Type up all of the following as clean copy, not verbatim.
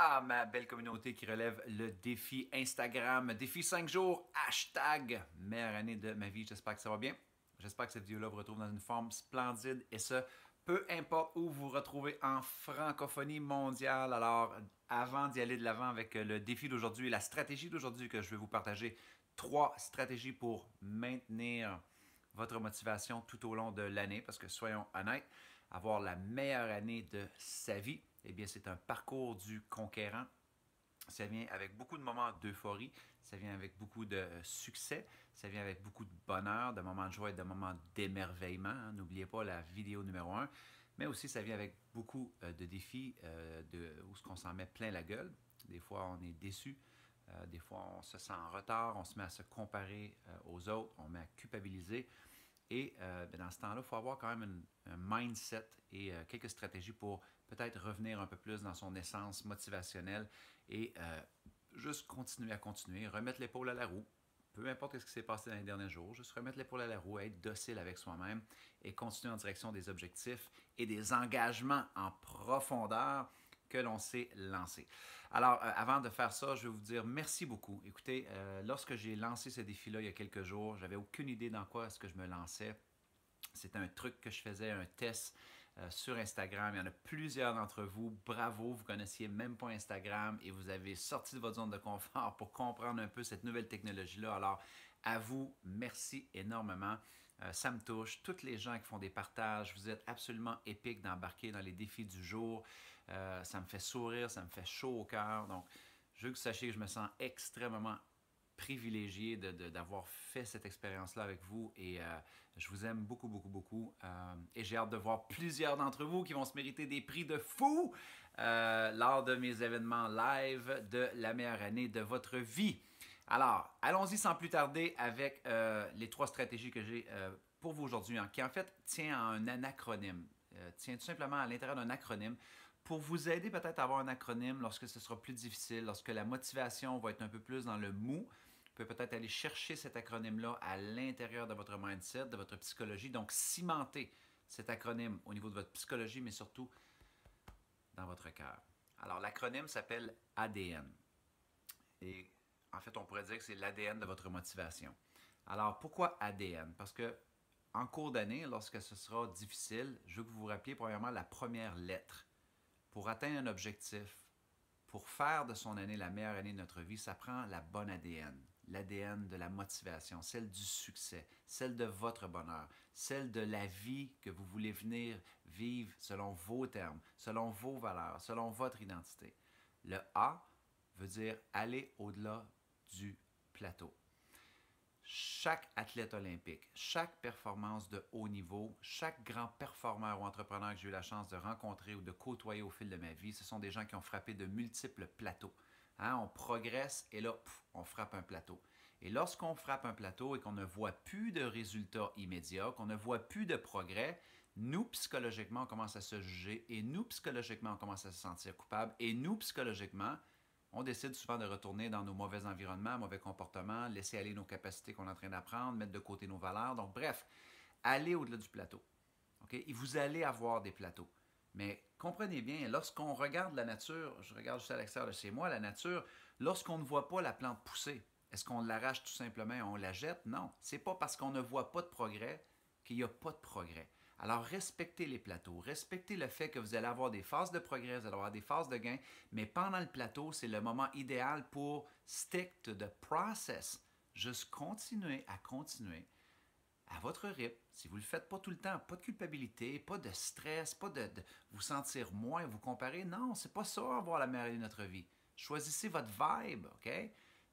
Ah, ma belle communauté qui relève le défi Instagram, défi 5 jours, hashtag meilleure année de ma vie. J'espère que ça va bien. J'espère que cette vidéo-là vous retrouve dans une forme splendide et ce, peu importe où vous vous retrouvez en francophonie mondiale. Alors, avant d'y aller de l'avant avec le défi d'aujourd'hui et la stratégie d'aujourd'hui que je vais vous partager, 3 stratégies pour maintenir votre motivation tout au long de l'année parce que soyons honnêtes, avoir la meilleure année de sa vie, eh bien, c'est un parcours du conquérant. Ça vient avec beaucoup de moments d'euphorie, ça vient avec beaucoup de succès, ça vient avec beaucoup de bonheur, de moments de joie et de moments d'émerveillement. Hein. N'oubliez pas la vidéo numéro 1. Mais aussi, ça vient avec beaucoup de défis où on s'en met plein la gueule. Des fois, on est déçu. Des fois, on se sent en retard. On se met à se comparer aux autres. On met à culpabiliser. Et dans ce temps-là, il faut avoir quand même un mindset et quelques stratégies pour peut-être revenir un peu plus dans son essence motivationnelle et juste continuer à continuer, remettre l'épaule à la roue. Peu importe ce qui s'est passé dans les derniers jours, juste remettre l'épaule à la roue, être docile avec soi-même et continuer en direction des objectifs et des engagements en profondeur que l'on s'est lancé. Alors, avant de faire ça, je vais vous dire merci beaucoup. Écoutez, lorsque j'ai lancé ce défi-là il y a quelques jours, j'avais aucune idée dans quoi est-ce que je me lançais. C'était un truc que je faisais, un test sur Instagram. Il y en a plusieurs d'entre vous. Bravo, vous ne connaissiez même pas Instagram et vous avez sorti de votre zone de confort pour comprendre un peu cette nouvelle technologie-là. Alors, à vous, merci énormément. Ça me touche. Toutes les gens qui font des partages, vous êtes absolument épiques d'embarquer dans les défis du jour. Ça me fait sourire, ça me fait chaud au cœur. Donc, je veux que vous sachiez que je me sens extrêmement privilégié d'avoir fait cette expérience-là avec vous et je vous aime beaucoup, beaucoup, beaucoup. Et j'ai hâte de voir plusieurs d'entre vous qui vont se mériter des prix de fou lors de mes événements live de la meilleure année de votre vie. Alors, allons-y sans plus tarder avec les 3 stratégies que j'ai pour vous aujourd'hui, hein, qui en fait tient à un anacronyme, tient tout simplement à l'intérieur d'un acronyme pour vous aider peut-être à avoir un acronyme lorsque ce sera plus difficile, lorsque la motivation va être un peu plus dans le mou. Vous pouvez peut-être aller chercher cet acronyme-là à l'intérieur de votre mindset, de votre psychologie. Donc, cimenter cet acronyme au niveau de votre psychologie, mais surtout dans votre cœur. Alors, l'acronyme s'appelle ADN. Et en fait, on pourrait dire que c'est l'ADN de votre motivation. Alors, pourquoi ADN? Parce que en cours d'année, lorsque ce sera difficile, je veux que vous vous rappeliez premièrement la première lettre. Pour atteindre un objectif, pour faire de son année la meilleure année de notre vie, ça prend la bonne ADN. L'ADN de la motivation, celle du succès, celle de votre bonheur, celle de la vie que vous voulez venir vivre selon vos termes, selon vos valeurs, selon votre identité. Le A veut dire aller au-delà du plateau. Chaque athlète olympique, chaque performance de haut niveau, chaque grand performeur ou entrepreneur que j'ai eu la chance de rencontrer ou de côtoyer au fil de ma vie, ce sont des gens qui ont frappé de multiples plateaux. Hein, on progresse et là, on frappe un plateau. Et lorsqu'on frappe un plateau et qu'on ne voit plus de résultats immédiats, qu'on ne voit plus de progrès, nous, psychologiquement, on commence à se juger et nous, psychologiquement, on commence à se sentir coupable et nous, psychologiquement, on décide souvent de retourner dans nos mauvais environnements, mauvais comportements, laisser aller nos capacités qu'on est en train d'apprendre, mettre de côté nos valeurs. Donc, bref, allez au-delà du plateau. Okay? Et vous allez avoir des plateaux. Mais comprenez bien, lorsqu'on regarde la nature, je regarde juste à l'extérieur de chez moi, la nature, lorsqu'on ne voit pas la plante pousser, est-ce qu'on l'arrache tout simplement et on la jette? Non. C'est pas parce qu'on ne voit pas de progrès qu'il n'y a pas de progrès. Alors, respectez les plateaux. Respectez le fait que vous allez avoir des phases de progrès, vous allez avoir des phases de gain, mais pendant le plateau, c'est le moment idéal pour stick to the process. Juste continuer à votre rythme. Si vous ne le faites pas tout le temps, pas de culpabilité, pas de stress, pas de vous sentir moins, vous comparer. Non, c'est pas ça avoir la meilleure année de notre vie. Choisissez votre vibe, OK?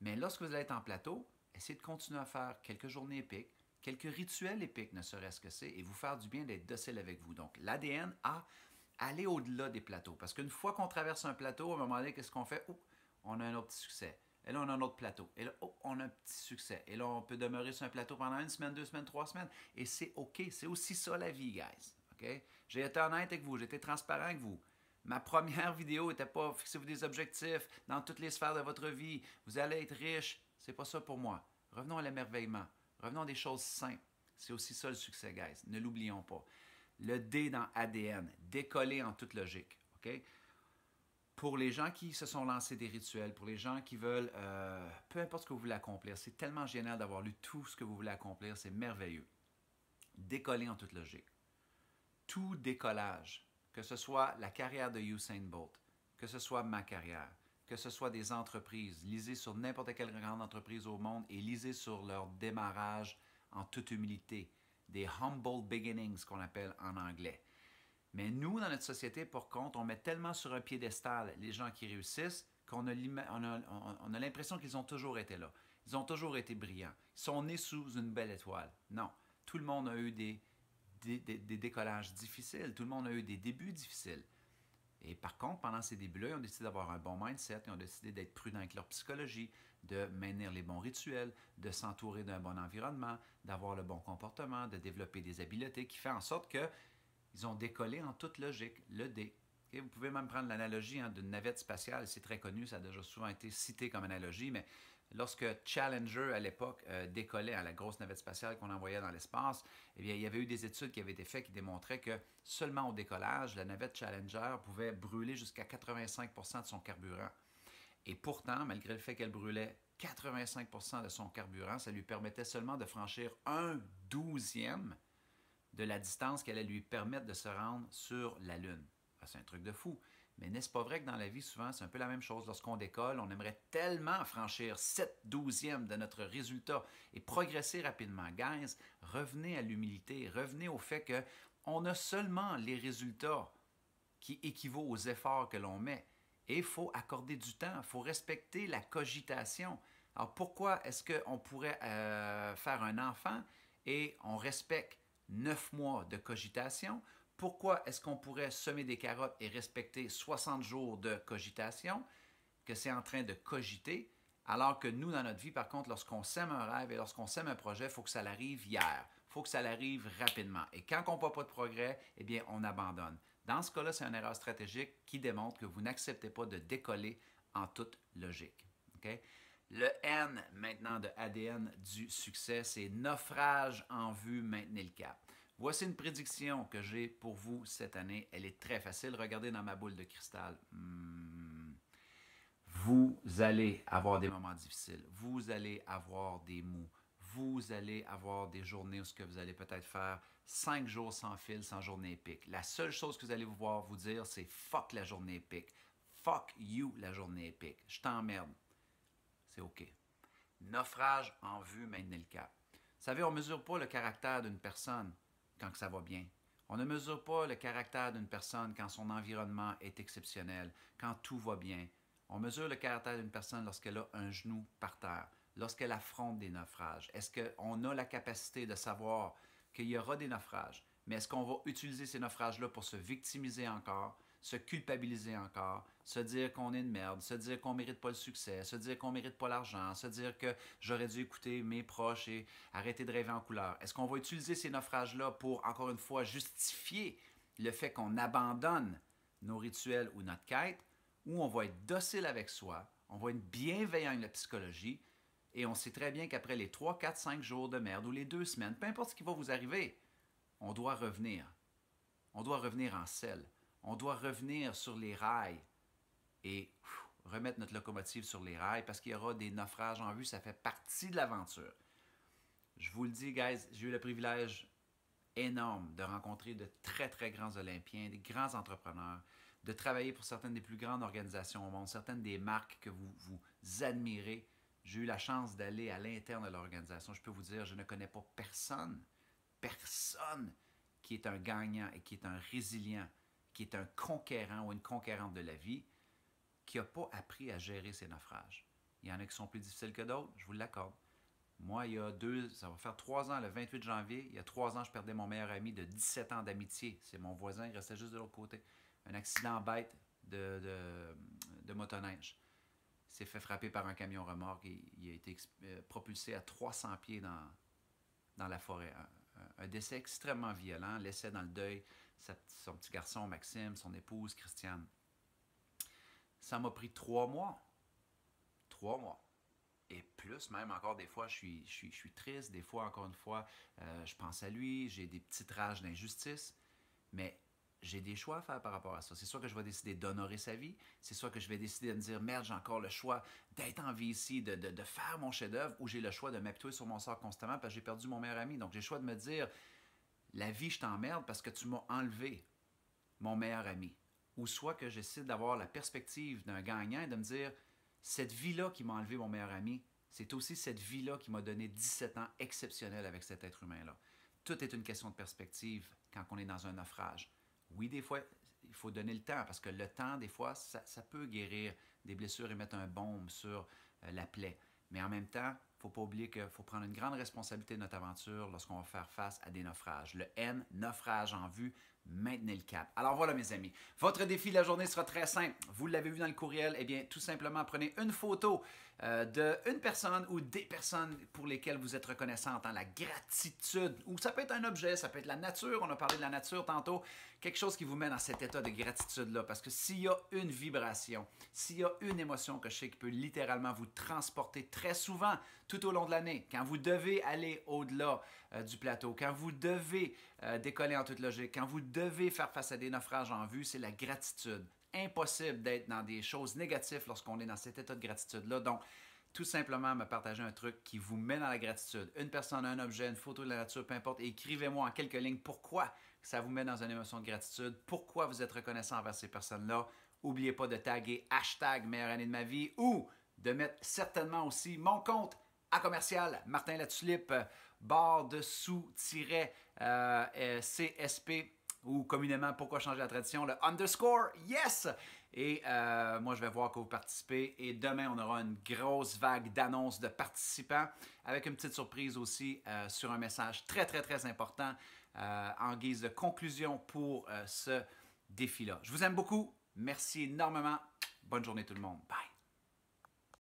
Mais lorsque vous allez être en plateau, essayez de continuer à faire quelques journées épiques, quelques rituels épiques, ne serait-ce que c'est, et vous faire du bien d'être docile avec vous. Donc, l'ADN a aller au-delà des plateaux. Parce qu'une fois qu'on traverse un plateau, à un moment donné, qu'est-ce qu'on fait? Oh, on a un autre petit succès. Et là, on a un autre plateau. Et là, oh, on a un petit succès. Et là, on peut demeurer sur un plateau pendant 1 semaine, 2 semaines, 3 semaines. Et c'est OK. C'est aussi ça la vie, guys. OK? J'ai été honnête avec vous. J'ai été transparent avec vous. Ma première vidéo n'était pas fixez-vous des objectifs dans toutes les sphères de votre vie. Vous allez être riche. C'est pas ça pour moi. Revenons à l'émerveillement. Revenons à des choses simples. C'est aussi ça le succès, guys. Ne l'oublions pas. Le D dans ADN, décoller en toute logique. OK? Pour les gens qui se sont lancés des rituels, pour les gens qui veulent, peu importe ce que vous voulez accomplir, c'est tellement génial d'avoir lu tout ce que vous voulez accomplir, c'est merveilleux. Décoller en toute logique. Tout décollage, que ce soit la carrière de Usain Bolt, que ce soit ma carrière, que ce soit des entreprises, lisez sur n'importe quelle grande entreprise au monde et lisez sur leur démarrage en toute humilité, des humble beginnings qu'on appelle en anglais. Mais nous, dans notre société, par contre, on met tellement sur un piédestal les gens qui réussissent qu'on a l'impression qu'ils ont toujours été là. Ils ont toujours été brillants. Ils sont nés sous une belle étoile. Non, tout le monde a eu des décollages difficiles. Tout le monde a eu des débuts difficiles. Et par contre, pendant ces débuts-là, ils ont décidé d'avoir un bon mindset, ils ont décidé d'être prudents avec leur psychologie, de maintenir les bons rituels, de s'entourer d'un bon environnement, d'avoir le bon comportement, de développer des habiletés qui font en sorte qu'ils ont décollé en toute logique, le D. Okay? Vous pouvez même prendre l'analogie d'une navette spatiale, c'est très connu, ça a déjà souvent été cité comme analogie, mais lorsque Challenger, à l'époque, décollait à la grosse navette spatiale qu'on envoyait dans l'espace, eh bien, il y avait eu des études qui avaient été faites qui démontraient que seulement au décollage, la navette Challenger pouvait brûler jusqu'à 85% de son carburant. Et pourtant, malgré le fait qu'elle brûlait 85% de son carburant, ça lui permettait seulement de franchir 1/12 de la distance qu'elle allait lui permettre de se rendre sur la Lune. C'est un truc de fou. Mais n'est-ce pas vrai que dans la vie, souvent, c'est un peu la même chose. Lorsqu'on décolle, on aimerait tellement franchir 7/12 de notre résultat et progresser rapidement. Guys, revenez à l'humilité, revenez au fait qu'on a seulement les résultats qui équivaut aux efforts que l'on met. Et il faut accorder du temps, il faut respecter la cogitation. Alors pourquoi est-ce qu'on pourrait faire un enfant et on respecte 9 mois de cogitation? Pourquoi est-ce qu'on pourrait semer des carottes et respecter 60 jours de cogitation, que c'est en train de cogiter, alors que nous, dans notre vie, par contre, lorsqu'on sème un rêve et lorsqu'on sème un projet, il faut que ça arrive hier, il faut que ça arrive rapidement. Et quand on ne voit pas de progrès, eh bien, on abandonne. Dans ce cas-là, c'est une erreur stratégique qui démontre que vous n'acceptez pas de décoller en toute logique. Okay? Le N maintenant de ADN du succès, c'est naufrage en vue, maintenez le cap. Voici une prédiction que j'ai pour vous cette année. Elle est très facile. Regardez dans ma boule de cristal. Vous allez avoir des moments difficiles. Vous allez avoir des mous. Vous allez avoir des journées où vous allez peut-être faire 5 jours sans fil, sans journée épique. La seule chose que vous allez voir vous dire, c'est fuck la journée épique. Fuck you la journée épique. Je t'emmerde. C'est OK. Naufrage en vue, maintenez le cap. Vous savez, on ne mesure pas le caractère d'une personne quand ça va bien. On ne mesure pas le caractère d'une personne quand son environnement est exceptionnel, quand tout va bien. On mesure le caractère d'une personne lorsqu'elle a un genou par terre, lorsqu'elle affronte des naufrages. Est-ce qu'on a la capacité de savoir qu'il y aura des naufrages, mais est-ce qu'on va utiliser ces naufrages-là pour se victimiser encore, se culpabiliser encore, se dire qu'on est une merde, se dire qu'on ne mérite pas le succès, se dire qu'on ne mérite pas l'argent, se dire que j'aurais dû écouter mes proches et arrêter de rêver en couleur? Est-ce qu'on va utiliser ces naufrages-là pour, encore une fois, justifier le fait qu'on abandonne nos rituels ou notre quête, ou on va être docile avec soi, on va être bienveillant avec la psychologie, et on sait très bien qu'après les 3, 4, 5 jours de merde ou les 2 semaines, peu importe ce qui va vous arriver, on doit revenir. On doit revenir en selle. On doit revenir sur les rails et remettre notre locomotive sur les rails parce qu'il y aura des naufrages en vue. Ça fait partie de l'aventure. Je vous le dis, guys, j'ai eu le privilège énorme de rencontrer de très, très grands Olympiens, des grands entrepreneurs, de travailler pour certaines des plus grandes organisations au monde, certaines des marques que vous admirez. J'ai eu la chance d'aller à l'interne de l'organisation. Je peux vous dire, je ne connais pas personne qui est un gagnant et qui est un résilient, qui est un conquérant ou une conquérante de la vie, qui n'a pas appris à gérer ses naufrages. Il y en a qui sont plus difficiles que d'autres, je vous l'accorde. Moi, ça va faire 3 ans, le 28 janvier, il y a 3 ans, je perdais mon meilleur ami de 17 ans d'amitié. C'est mon voisin, il restait juste de l'autre côté. Un accident bête de motoneige. Il s'est fait frapper par un camion remorque et il a été propulsé à 300 pieds dans la forêt. Un décès extrêmement violent, laissait dans le deuil son petit garçon Maxime, son épouse Christiane. Ça m'a pris 3 mois. 3 mois. Et plus, même encore des fois, je suis triste. Des fois, encore une fois, je pense à lui. J'ai des petites rages d'injustice. Mais j'ai des choix à faire par rapport à ça. C'est soit que je vais décider d'honorer sa vie, c'est soit que je vais décider de me dire, merde, j'ai encore le choix d'être en vie ici, de faire mon chef-d'œuvre, ou j'ai le choix de m'apitoyer sur mon sort constamment parce que j'ai perdu mon meilleur ami. Donc, j'ai le choix de me dire, la vie, je t'emmerde parce que tu m'as enlevé mon meilleur ami. Ou soit que j'essaie d'avoir la perspective d'un gagnant et de me dire, cette vie-là qui m'a enlevé mon meilleur ami, c'est aussi cette vie-là qui m'a donné 17 ans exceptionnels avec cet être humain-là. Tout est une question de perspective quand on est dans un naufrage. Oui, des fois, il faut donner le temps parce que le temps, des fois, ça peut guérir des blessures et mettre un baume sur la plaie. Mais en même temps, il ne faut pas oublier qu'il faut prendre une grande responsabilité de notre aventure lorsqu'on va faire face à des naufrages. Le N, naufrage en vue, maintenez le cap. Alors voilà mes amis, votre défi de la journée sera très simple. Vous l'avez vu dans le courriel, eh bien tout simplement prenez une photo d'une personne ou des personnes pour lesquelles vous êtes reconnaissante, la gratitude, ou ça peut être un objet, ça peut être la nature, on a parlé de la nature tantôt, quelque chose qui vous met dans cet état de gratitude-là, parce que s'il y a une vibration, s'il y a une émotion que je sais qui peut littéralement vous transporter très souvent tout au long de l'année, quand vous devez aller au-delà du plateau, quand vous devez décoller en toute logique, quand vous devez faire face à des naufrages en vue, c'est la gratitude. Impossible d'être dans des choses négatives lorsqu'on est dans cet état de gratitude-là. Donc, tout simplement me partager un truc qui vous met dans la gratitude. Une personne, un objet, une photo de la nature, peu importe. Et écrivez-moi en quelques lignes pourquoi ça vous met dans une émotion de gratitude, pourquoi vous êtes reconnaissant envers ces personnes-là. N'oubliez pas de taguer hashtag meilleure année de ma vie ou de mettre certainement aussi mon compte à commercial Martin Latulippe, barre dessous CSP ou communément pourquoi changer la tradition, le underscore, yes! Et moi, je vais voir que vous participez. Et demain, on aura une grosse vague d'annonces de participants avec une petite surprise aussi sur un message très, très, très important en guise de conclusion pour ce défi-là. Je vous aime beaucoup. Merci énormément. Bonne journée tout le monde. Bye!